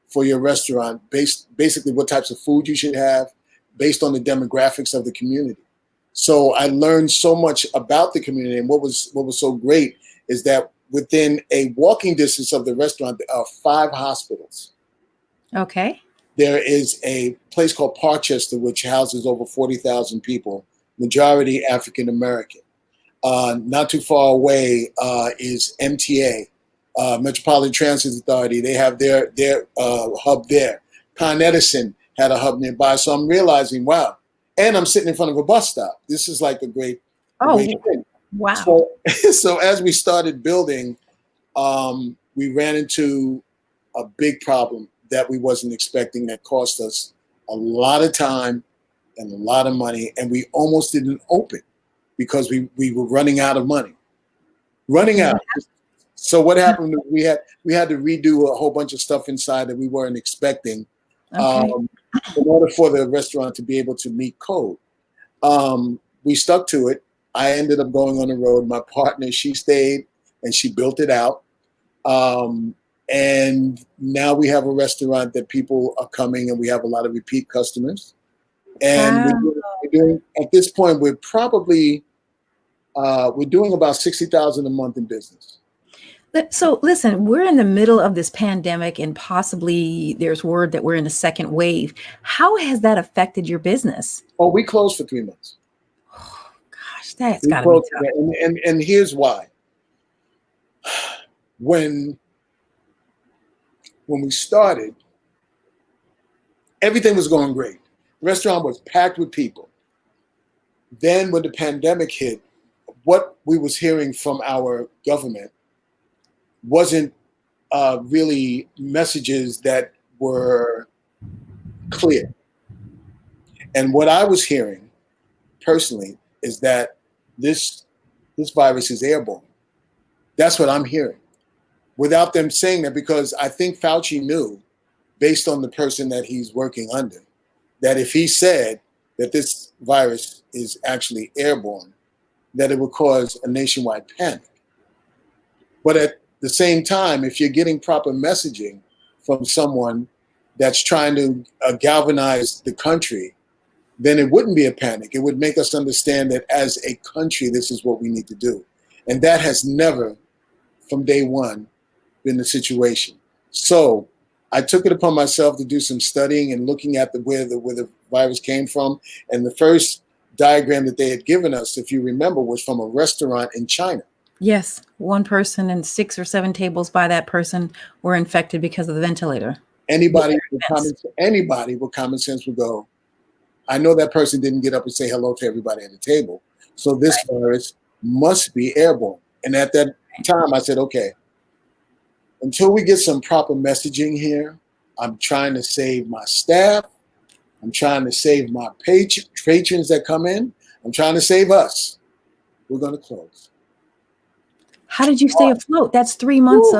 for your restaurant, basically what types of food you should have based on the demographics of the community. So I learned so much about the community. And what was so great is that within a walking distance of the restaurant, there are 5 hospitals. Okay. There is a place called Parkchester, which houses over 40,000 people, majority African American. Not too far away is MTA, Metropolitan Transit Authority. They have their hub there. Con Edison had a hub nearby. So I'm realizing, wow. And I'm sitting in front of a bus stop. This is like a great thing. Wow. So as we started building, we ran into a big problem that we wasn't expecting, that cost us a lot of time and a lot of money, and we almost didn't open because we were running out of money. Running out. So what happened? We had to redo a whole bunch of stuff inside that we weren't expecting, in order for the restaurant to be able to meet code. We stuck to it. I ended up going on the road. My partner, she stayed and she built it out. And now we have a restaurant that people are coming, and we have a lot of repeat customers. And we're doing at this point, we're probably we're doing about $60,000 a month in business. So listen, we're in the middle of this pandemic, and possibly there's word that we're in a second wave. How has that affected your business? Oh, we closed for 3 months. Oh, gosh, that's got to be tough. And here's why. When we started, everything was going great. The restaurant was packed with people. Then when the pandemic hit, what we was hearing from our government wasn't really messages that were clear. And what I was hearing personally is that this virus is airborne. That's what I'm hearing, without them saying that, because I think Fauci knew, based on the person that he's working under, that if he said that this virus is actually airborne, that it would cause a nationwide panic. But at the same time, if you're getting proper messaging from someone that's trying to galvanize the country, then it wouldn't be a panic. It would make us understand that as a country, this is what we need to do. And that has never, from day one, been the situation. So I took it upon myself to do some studying and looking at where the virus came from. And the first diagram that they had given us, if you remember, was from a restaurant in China. Yes, one person and 6 or 7 tables by that person were infected because of the ventilator. Anybody with common sense would go, I know that person didn't get up and say hello to everybody at the table. So this virus must be airborne. And at that time, I said, okay, until we get some proper messaging here, I'm trying to save my staff. I'm trying to save my patrons that come in. I'm trying to save us. We're going to close. How did you stay afloat? That's 3 months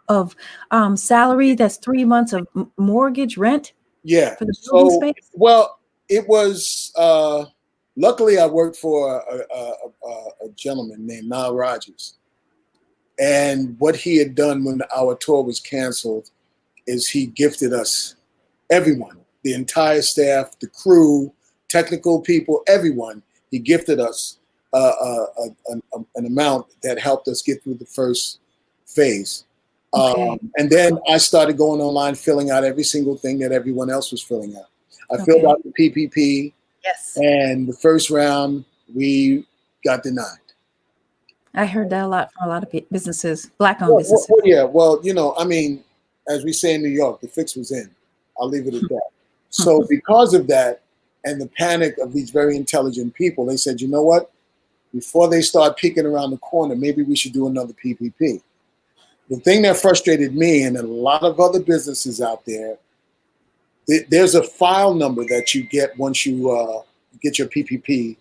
of salary. That's 3 months of mortgage, rent. Yeah. For the building space? Well, it was, luckily I worked for a gentleman named Nile Rodgers. And what he had done when our tour was canceled is he gifted us, everyone, the entire staff, the crew, technical people, everyone. He gifted us an amount that helped us get through the first phase. Okay. And then I started going online, filling out every single thing that everyone else was filling out. I filled out the PPP. Yes. And the first round, we got denied. I heard that a lot from a lot of businesses, Black-owned businesses. Well, yeah, well, you know, I mean, as we say in New York, the fix was in. I'll leave it at that. So because of that and the panic of these very intelligent people, they said, you know what? Before they start peeking around the corner, maybe we should do another PPP. The thing that frustrated me and a lot of other businesses out there, there's a file number that you get once you get your PPP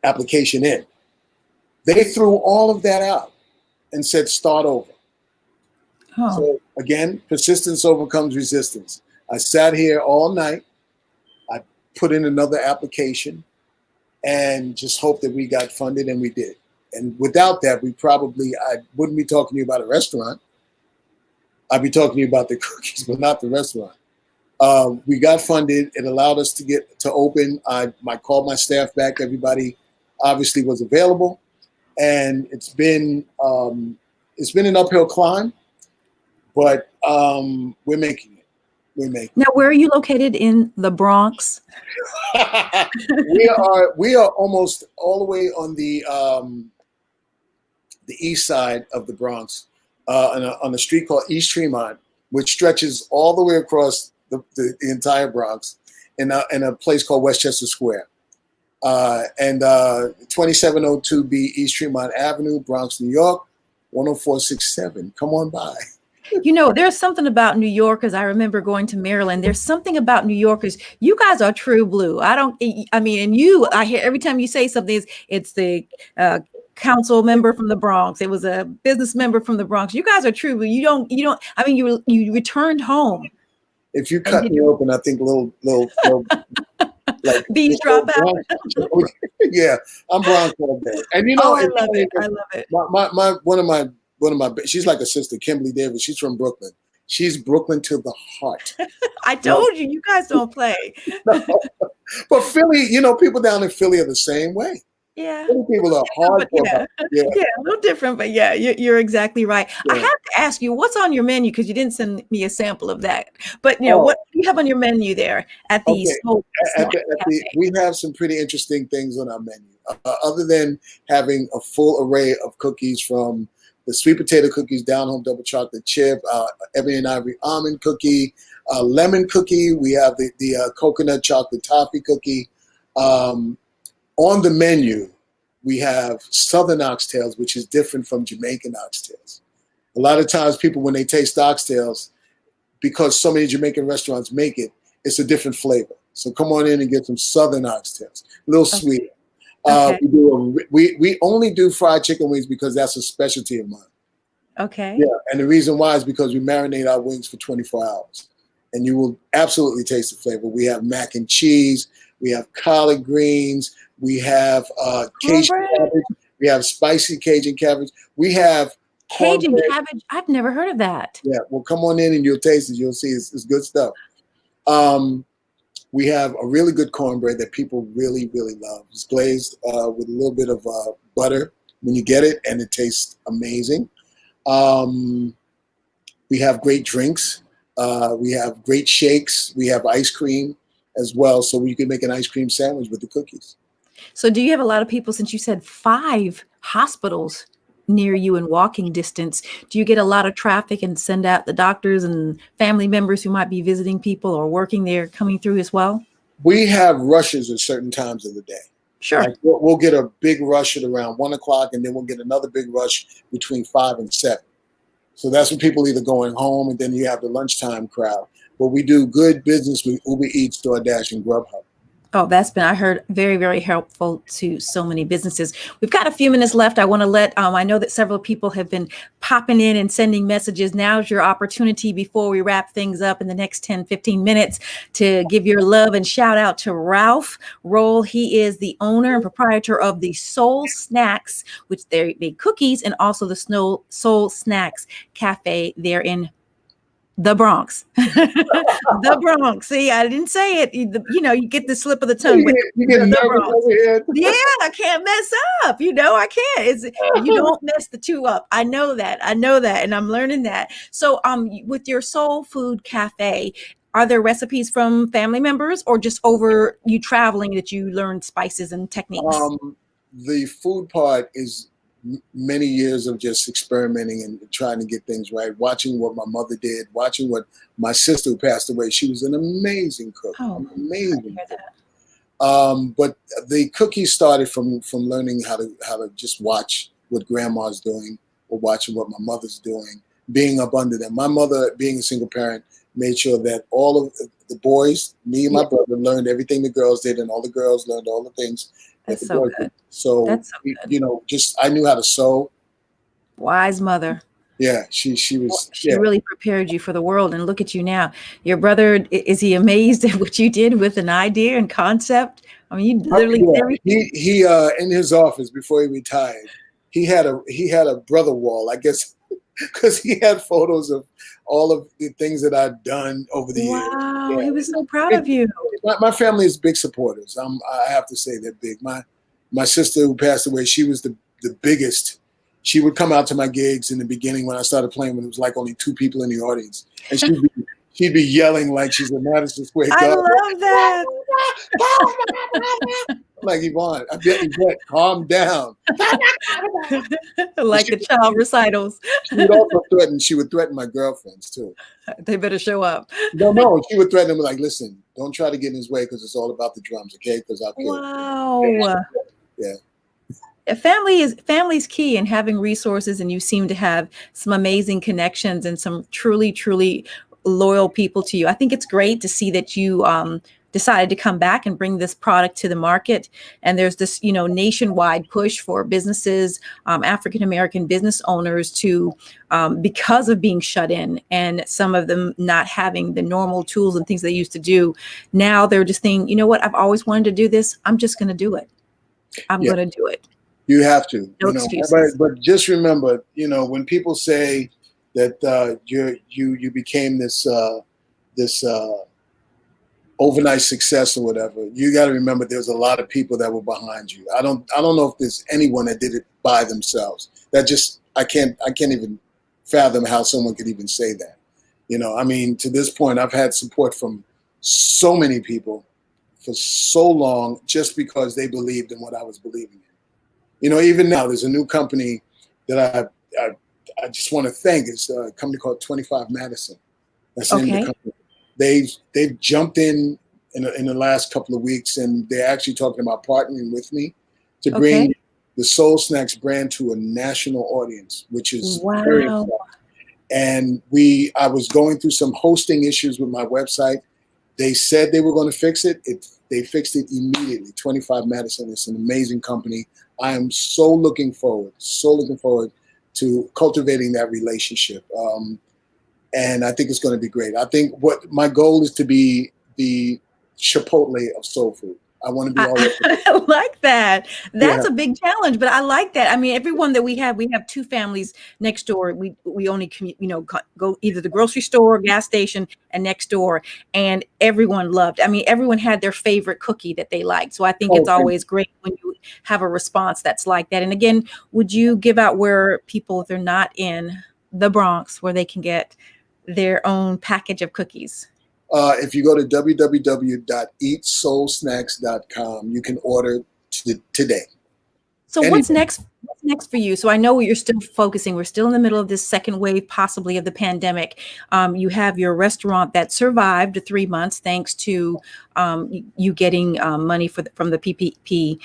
application in. They threw all of that out and said, start over. Oh. So again, persistence overcomes resistance. I sat here all night. I put in another application and just hoped that we got funded, and we did. And without that, I wouldn't be talking to you about a restaurant. I'd be talking to you about the cookies, but not the restaurant. We got funded. It allowed us to get to open. I called my staff back. Everybody obviously was available. And it's been an uphill climb, but we're making it. Now, where are you located in the Bronx? we are almost all the way on the east side of the Bronx, on a street called East Tremont, which stretches all the way across the entire Bronx, in a place called Westchester Square. And 2702B East Tremont Avenue, Bronx, New York, 10467. Come on by. You know, there's something about New Yorkers. I remember going to Maryland. There's something about New Yorkers. You guys are true blue. I mean, and I hear every time you say something, it's the council member from the Bronx. It was a business member from the Bronx. You guys are true blue. I mean, you returned home. If you cut me open, I think little like bees drop out. Yeah, I'm Bronx all day. And you know, I love it. I love it. One of my she's like a sister, Kimberly Davis. She's from Brooklyn. She's Brooklyn to the heart. I told you guys don't play. No. But Philly, you know, people down in Philly are the same way. Yeah, Philly people are hardcore. Yeah, a little different, but yeah, you're exactly right. Yeah. I have to ask you, what's on your menu? Because you didn't send me a sample of that. But you know, what do you have on your menu there at the we have some pretty interesting things on our menu. Other than having a full array of cookies, from the sweet potato cookies, down home double chocolate chip, ebony and ivory almond cookie, lemon cookie. We have the coconut chocolate toffee cookie. On the menu, we have Southern oxtails, which is different from Jamaican oxtails. A lot of times people, when they taste oxtails, because so many Jamaican restaurants make it, it's a different flavor. So come on in and get some Southern oxtails, a little sweeter. Okay. We only do fried chicken wings because that's a specialty of mine. Okay. Yeah, and the reason why is because we marinate our wings for 24 hours. And you will absolutely taste the flavor. We have mac and cheese. We have collard greens. We have Cajun cabbage. We have spicy Cajun cabbage. We have Cajun cabbage. I've never heard of that. Yeah, well, come on in and you'll taste it. You'll see it's good stuff. We have a really good cornbread that people really, really love. It's glazed with a little bit of butter when you get it, and it tastes amazing. We have great drinks. We have great shakes. We have ice cream as well, so you can make an ice cream sandwich with the cookies. So do you have a lot of people, since you said 5 hospitals near you in walking distance, do you get a lot of traffic and send out the doctors and family members who might be visiting people or working there coming through as well? We have rushes at certain times of the day. Sure. Like we'll get a big rush at around 1 o'clock, and then we'll get another big rush between 5 and 7. So that's when people either going home, and then you have the lunchtime crowd. But we do good business with Uber Eats, DoorDash, and Grubhub. Oh, that's been, I heard, very, very helpful to so many businesses. We've got a few minutes left. I want to let, I know that several people have been popping in and sending messages. Now's your opportunity before we wrap things up in the next 10, 15 minutes to give your love and shout out to Ralph Rolle. He is the owner and proprietor of the Soul Snacks, which they make cookies, and also the Soul Snacks Cafe there in the Bronx. The Bronx. See, I didn't say it. You know, you get the slip of the tongue. You get nervous over here. Yeah, I can't mess up. You know, I can't. You don't mess the two up. I know that. And I'm learning that. So with your Soul Food Cafe, are there recipes from family members or just over you traveling that you learned spices and techniques? The food part is many years of just experimenting and trying to get things right, watching what my mother did, watching what my sister who passed away. She was an amazing cook. Amazing cook. But the cookies started from learning how to just watch what grandma's doing or watching what my mother's doing, being up under them. My mother, being a single parent, made sure that all of the boys, me and my brother, learned everything the girls did, and all the girls learned all the things. That's so good. So, good. You know, just I knew how to sew. Wise mother. Yeah, she was. She really prepared you for the world, and look at you now. Your brother, is he amazed at what you did with an idea and concept? I mean, you literally. He in his office before he retired, he had a brother wall, I guess, because he had photos of all of the things that I'd done over the years. Wow, he was so proud of you. My family is big supporters. I have to say they're big. My sister who passed away, she was the biggest. She would come out to my gigs in the beginning when I started playing, when it was like only 2 people in the audience, and she'd be yelling like she's a Madison Square Garden. I love that. Like, Yvonne, Yvette, calm down. Like the child recitals. She would threaten my girlfriends too. They better show up. No, she would threaten them like, listen, don't try to get in his way because it's all about the drums, okay? Because I'll kill you. Wow. Yeah. Family's key, and having resources, and you seem to have some amazing connections and some truly loyal people to you. I think it's great to see that you decided to come back and bring this product to the market. And there's this, nationwide push for businesses, African American business owners to, because of being shut in and some of them not having the normal tools and things they used to do. Now they're just thinking, you know what, I've always wanted to do this. I'm just going to do it. I'm Yeah. going to do it. You have to, No excuses. but just remember, when people say that you became this overnight success or whatever, you got to remember there's a lot of people that were behind you. I don't know if there's anyone that did it by themselves. I can't even fathom how someone could even say that. To this point, I've had support from so many people for so long just because they believed in what I was believing in. Even now, there's a new company that I just want to thank. It's a company called 25 Madison. That's the name of the company. They've jumped in the last couple of weeks, and they're actually talking about partnering with me to bring the Soul Snacks brand to a national audience, which is very exciting. And I was going through some hosting issues with my website. They said they were going to fix it. They fixed it immediately. 25 Madison is an amazing company. I am so looking forward to cultivating that relationship. And I think it's going to be great. I think what my goal is to be the Chipotle of soul food. I want to be all over. I like that. That's a big challenge, but I like that. I mean, everyone that we have two families next door. We only go either the grocery store or gas station and next door, and everyone loved. I mean, everyone had their favorite cookie that they liked. So I think it's always great when you have a response that's like that. And again, would you give out where people, if they're not in the Bronx, where they can get their own package of cookies? If you go to www.eatsoulsnacks.com, you can order today. So what's next? What's next for you? So I know you're still focusing. We're still in the middle of this second wave, possibly, of the pandemic. You have your restaurant that survived 3 months thanks to you getting money from the PPP.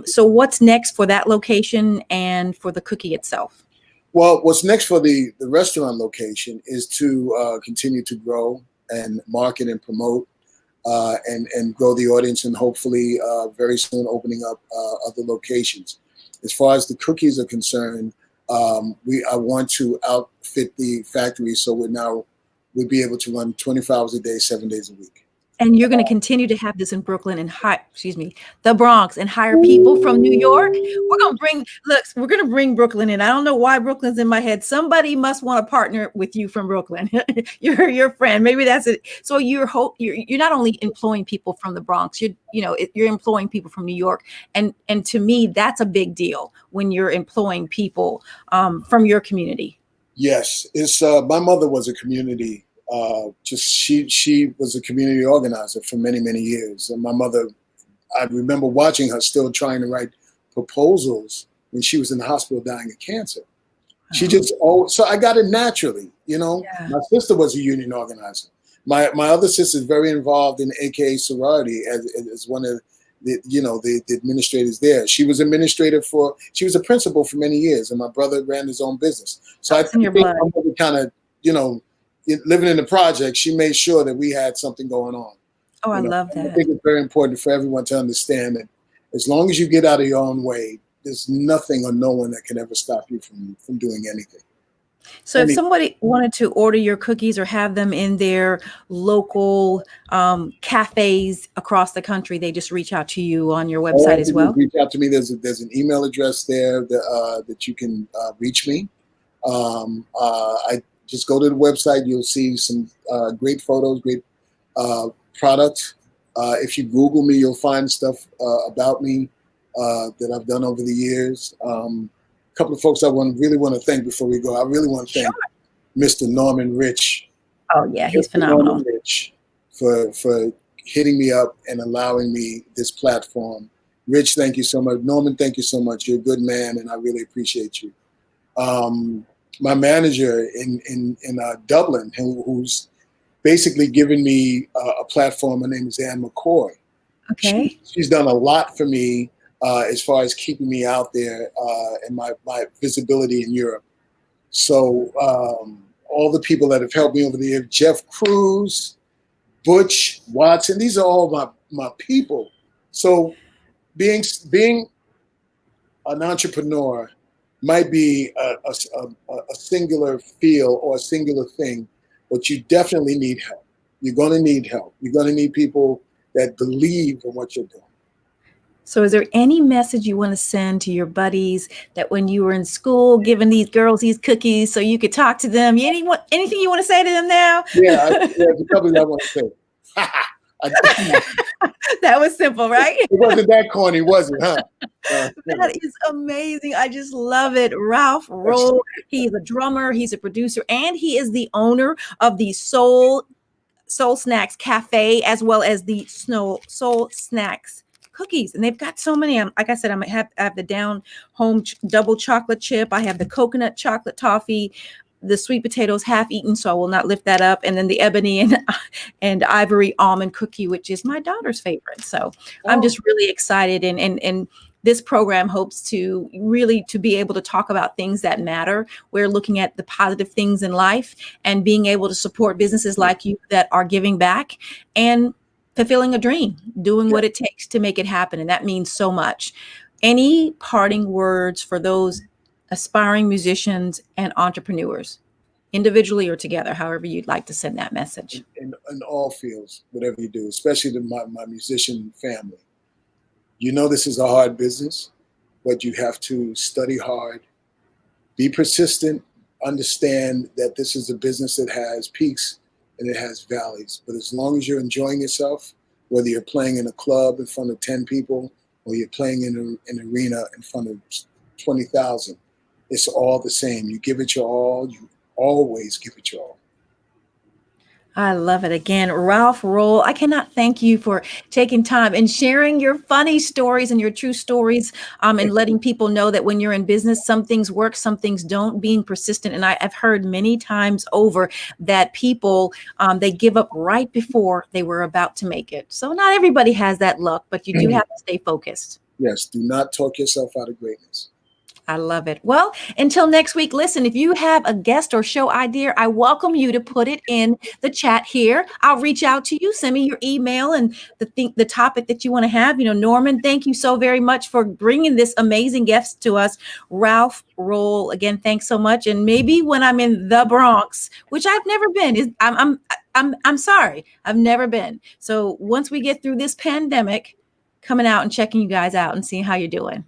So what's next for that location and for the cookie itself? Well, what's next for the restaurant location is to continue to grow and market and promote and grow the audience, and hopefully very soon opening up other locations. As far as the cookies are concerned, I want to outfit the factory so we'll be able to run 24 hours a day, 7 days a week. And you're going to continue to have this in Brooklyn and the Bronx, and hire people from New York. We're going to bring Brooklyn in. I don't know why Brooklyn's in my head. Somebody must want to partner with you from Brooklyn. You're your friend. Maybe that's it. So you're not only employing people from the Bronx, you're employing people from New York. And to me, that's a big deal when you're employing people from your community. Yes. It's my mother was a community she was a community organizer for many, many years. And my mother, I remember watching her still trying to write proposals when she was in the hospital dying of cancer. She so I got it naturally, Yeah. My sister was a union organizer. My other sister is very involved in AKA sorority as one of the administrators there. She was she was a principal for many years, and my brother ran his own business. So I think my mother kind of, living in the project, she made sure that we had something going on. Oh, I love that. I think it's very important for everyone to understand that as long as you get out of your own way, there's nothing or no one that can ever stop you from doing anything. So if somebody wanted to order your cookies or have them in their local cafes across the country, they just reach out to you on your website as well? Reach out to me. There's an email address there that you can reach me. I just go to the website. You'll see some great photos, great product. If you Google me, you'll find stuff about me that I've done over the years. A couple of folks I really want to thank before we go. I really want to thank Mr. Norman Rich. Oh yeah, he's phenomenal. Norman Rich for hitting me up and allowing me this platform. Rich, thank you so much. Norman, thank you so much. You're a good man, and I really appreciate you. My manager in Dublin, who's basically given me a platform. Her name is Ann McCoy. Okay. She's done a lot for me as far as keeping me out there and my visibility in Europe. So all the people that have helped me over the years, Jeff Cruz, Butch, Watson, these are all my people. So being an entrepreneur might be a singular feel or a singular thing, but you definitely need help. You're going to need help. You're going to need people that believe in what you're doing. So is there any message you want to send to your buddies that when you were in school, giving these girls these cookies so you could talk to them? Anything you want to say to them now? Yeah, there's a couple that I want to say. That was simple, right? It wasn't that corny, was it, huh? That is amazing. I just love it. Ralph Rolle, he's a drummer, he's a producer, and he is the owner of the Soul Snacks Cafe, as well as the Soul Snacks cookies. And they've got so many. Like I said, I have the down home double chocolate chip. I have the coconut chocolate toffee, the sweet potatoes half eaten, so I will not lift that up. And then the ebony and ivory almond cookie, which is my daughter's favorite. So I'm just really excited. And this program hopes to be able to talk about things that matter. We're looking at the positive things in life and being able to support businesses like you that are giving back and fulfilling a dream, doing what it takes to make it happen. And that means so much. Any parting words for those aspiring musicians and entrepreneurs, individually or together, however you'd like to send that message? In all fields, whatever you do, especially to my musician family. You know this is a hard business, but you have to study hard, be persistent, understand that this is a business that has peaks and it has valleys. But as long as you're enjoying yourself, whether you're playing in a club in front of 10 people or you're playing in an arena in front of 20,000, it's all the same. You give it your all. You always give it your all. I love it. Again, Ralph Rolle, I cannot thank you for taking time and sharing your funny stories and your true stories, and letting people know that when you're in business, some things work, some things don't, being persistent. And I've heard many times over that people, they give up right before they were about to make it. So not everybody has that luck, but you do have to stay focused. Yes, do not talk yourself out of greatness. I love it. Well, until next week, listen, if you have a guest or show idea, I welcome you to put it in the chat here. I'll reach out to you. Send me your email and the topic that you want to have. Norman, thank you so very much for bringing this amazing guest to us, Ralph Rolle. Again, thanks so much. And maybe when I'm in the Bronx, which I've never been, I'm sorry, I've never been. So once we get through this pandemic, coming out and checking you guys out and seeing how you're doing.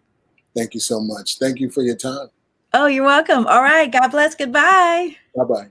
Thank you so much. Thank you for your time. Oh, you're welcome. All right. God bless. Goodbye. Bye-bye.